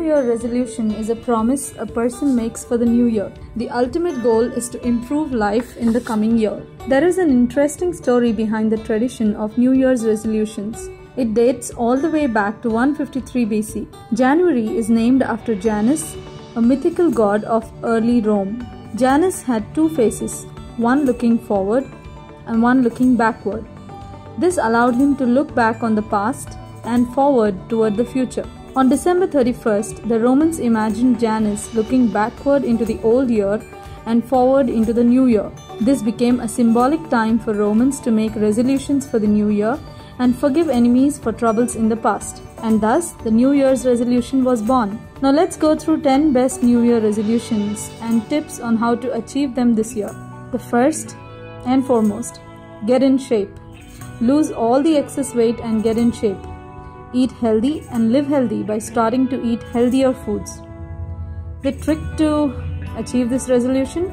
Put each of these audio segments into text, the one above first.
Year resolution is a promise a person makes for the new year. The ultimate goal is to improve life in the coming year. There is an interesting story behind the tradition of New Year's resolutions. It dates all the way back to 153 BC. January is named after Janus, a mythical god of early Rome. Janus had two faces, one looking forward and one looking backward. This allowed him to look back on the past and forward toward the future. On December 31st, the Romans imagined Janus looking backward into the old year and forward into the new year. This became a symbolic time for Romans to make resolutions for the new year and forgive enemies for troubles in the past. And thus, the New Year's resolution was born. Now let's go through 10 best New Year resolutions and tips on how to achieve them this year. The first and foremost, get in shape. Lose all the excess weight and get in shape. Eat healthy and live healthy by starting to eat healthier foods. The trick to achieve this resolution?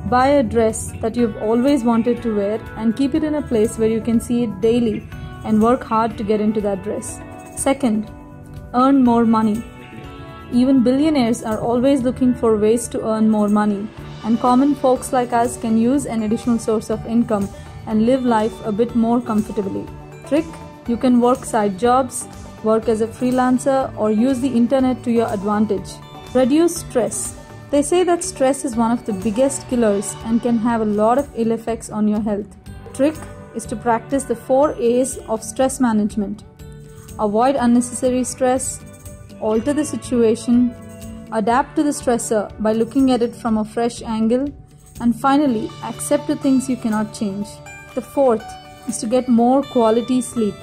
Buy a dress that you've always wanted to wear and keep it in a place where you can see it daily and work hard to get into that dress. Second, earn more money. Even billionaires are always looking for ways to earn more money, and common folks like us can use an additional source of income and live life a bit more comfortably. Trick: you can work side jobs, work as a freelancer, or use the internet to your advantage. Reduce stress. They say that stress is one of the biggest killers and can have a lot of ill effects on your health. Trick is to practice the 4 A's of stress management. Avoid unnecessary stress, alter the situation, adapt to the stressor by looking at it from a fresh angle, and finally, accept the things you cannot change. The fourth is to get more quality sleep.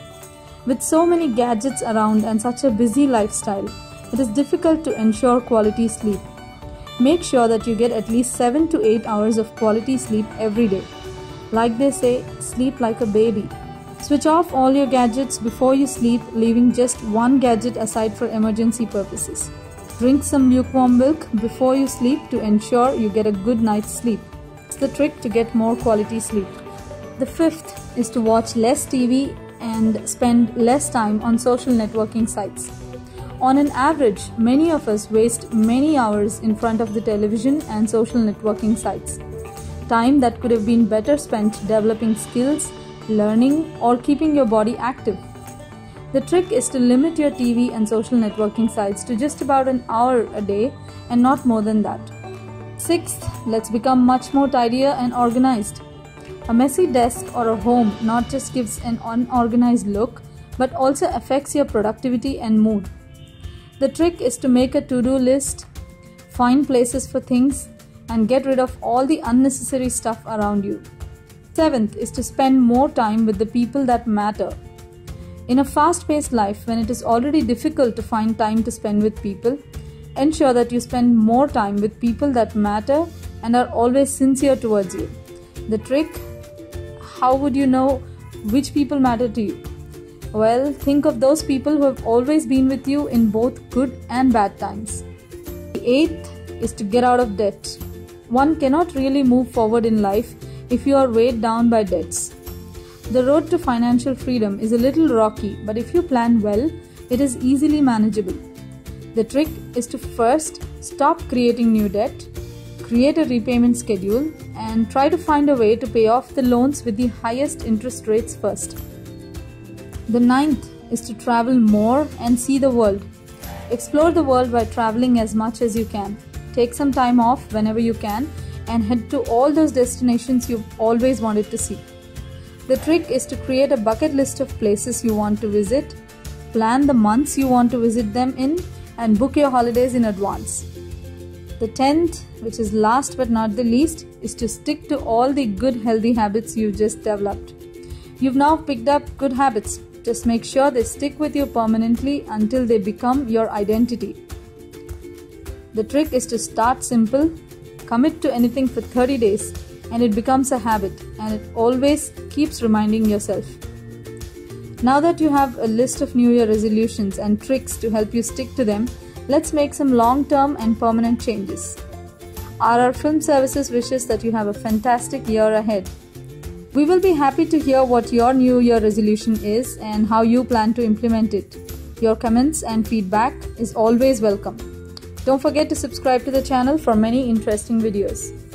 With so many gadgets around and such a busy lifestyle, it is difficult to ensure quality sleep. Make sure that you get at least 7 to 8 hours of quality sleep every day. Like they say, sleep like a baby. Switch off all your gadgets before you sleep, leaving just one gadget aside for emergency purposes. Drink some lukewarm milk before you sleep to ensure you get a good night's sleep. It's the trick to get more quality sleep. The fifth is to watch less TV and spend less time on social networking sites. On an average, many of us waste many hours in front of the television and social networking sites. Time that could have been better spent developing skills, learning, or keeping your body active. The trick is to limit your TV and social networking sites to just about an hour a day and not more than that. Sixth, let's become much more tidier and organized. A messy desk or a home not just gives an unorganized look, but also affects your productivity and mood. The trick is to make a to-do list, find places for things, and get rid of all the unnecessary stuff around you. Seventh is to spend more time with the people that matter. In a fast-paced life, when it is already difficult to find time to spend with people, ensure that you spend more time with people that matter and are always sincere towards you. The trick: how would you know which people matter to you? Well, think of those people who have always been with you in both good and bad times. The eighth is to get out of debt. One cannot really move forward in life if you are weighed down by debts. The road to financial freedom is a little rocky, but if you plan well, it is easily manageable. The trick is to first stop creating new debt, create a repayment schedule, and try to find a way to pay off the loans with the highest interest rates first. The ninth is to travel more and see the world. Explore the world by traveling as much as you can. Take some time off whenever you can and head to all those destinations you've always wanted to see. The trick is to create a bucket list of places you want to visit, plan the months you want to visit them in, and book your holidays in advance. The 10th, which is last but not the least, is to stick to all the good healthy habits you just developed. You've now picked up good habits. Just make sure they stick with you permanently until they become your identity. The trick is to start simple, commit to anything for 30 days, and it becomes a habit, and it always keeps reminding yourself. Now that you have a list of New Year resolutions and tricks to help you stick to them, let's make some long-term and permanent changes. RR Film Services wishes that you have a fantastic year ahead. We will be happy to hear what your New Year resolution is and how you plan to implement it. Your comments and feedback is always welcome. Don't forget to subscribe to the channel for many interesting videos.